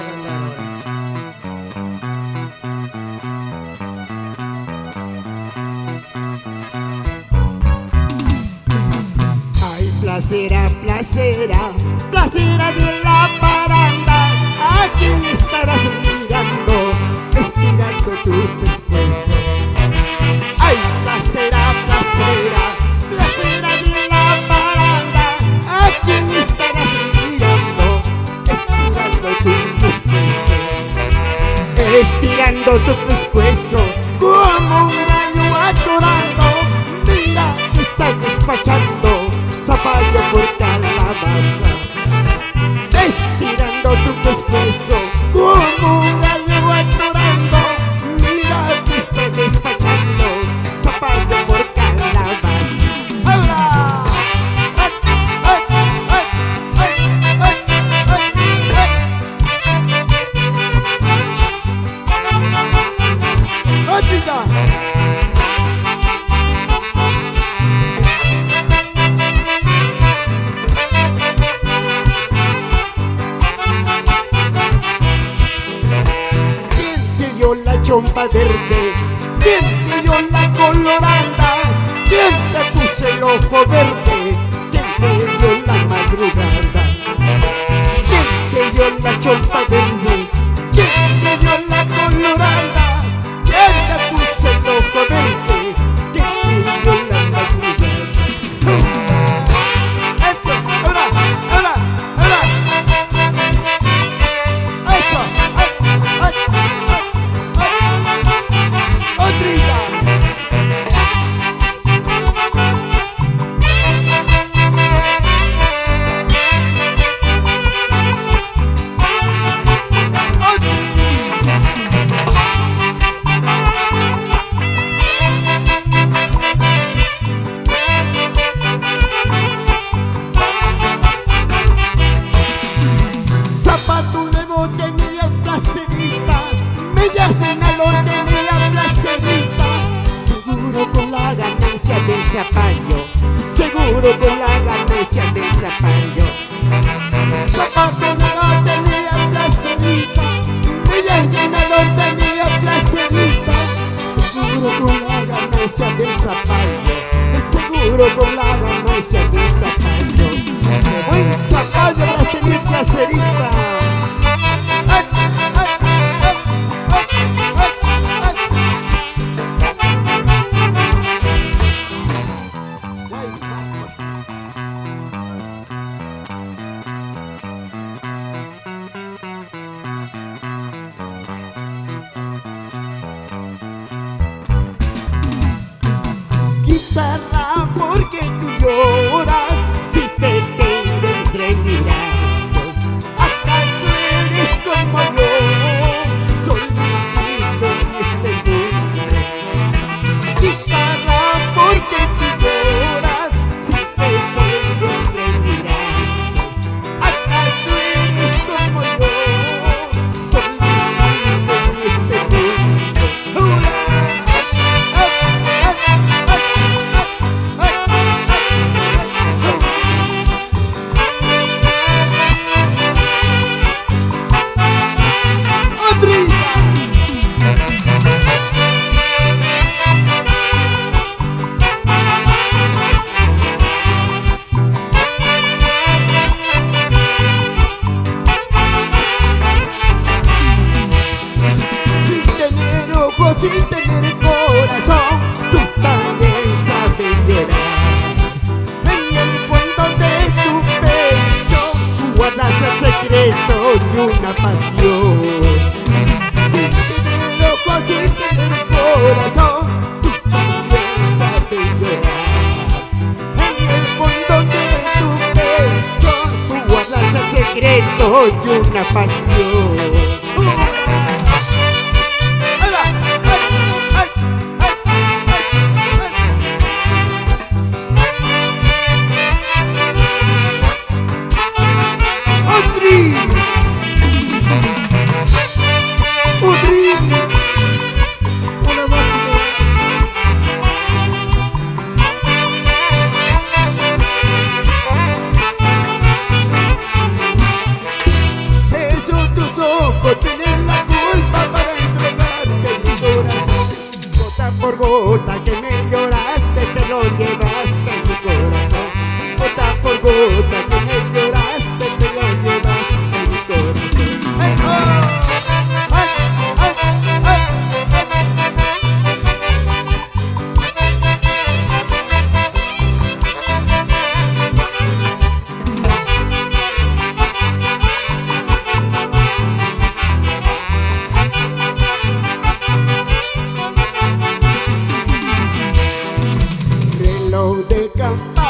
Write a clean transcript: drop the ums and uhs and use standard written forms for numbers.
a cantar ahora. Ay, placera, placera, placera de la paranda, ¿a quién estarás mirando, estirando tu pescuezo? Ay, placera, placera, placera de la paranda, ¿a quién estarás mirando, estirando tu pescuezo? Estirando tu pescuezo como un gallo atorando, mira que estás despachando zapallo por calabaza. Estirando tu pescuezo como un gallo atorando, mira que estás despachando zapallo por calabaza. ¡Ahora! ¡Ay, ay, ay, ay, ay, ay, ay! ¡Otrita! La chompa verde, ¿quién te dio la coloranda? ¿Quién te puso el ojo verde? ¿Quién te dio la madrugada? ¿Quién te dio la chompa verde? ¿Quién te dio la coloranda? ¿Quién te puso el ojo verde? ¿Quién te dio la madrugada? ¡Eso! ¡Ahora! ¡Ahora! ¡Ahora! ¡Eso! ¡Ay! ¡Ay! Zapato nuevo tenía placerita, medias de nylon tenía placerita, seguro con la ganancia del zapallo, seguro con la ganancia del zapallo. Zapato nuevo tenía placerita, medias de nylon tenía placerita, seguro con la ganancia del zapallo, seguro con la ganancia del zapallo. Buen zapallo para tener placerita. ¡Ay, ay, ay, ay, ay, ay! Guitarra, ¿por qué tú lloras si te tengo entre mis brazos? ¿Acaso eres como yo, solito en este mundo? Guitarra, ¿por qué tú lloras si te tengo entre mis brazos? ¿Acaso eres como yo, solito en este mundo? ¡Hurra! Sin tener corazón, tú también sabes llorar. En el fondo de tu pecho, tú guardas el secreto de una pasión. Sin tener ojos, sin tener corazón, tú también sabes llorar. En el fondo de tu pecho, tú guardas el secreto de una pasión. por gota que me lloraste, te lo llevaste en mi corazón. Gota por gota que me lloraste, te lo llevaste en mi corazón. ¡Ay, oh! ¡Ay, ay, ay! Reloj de campana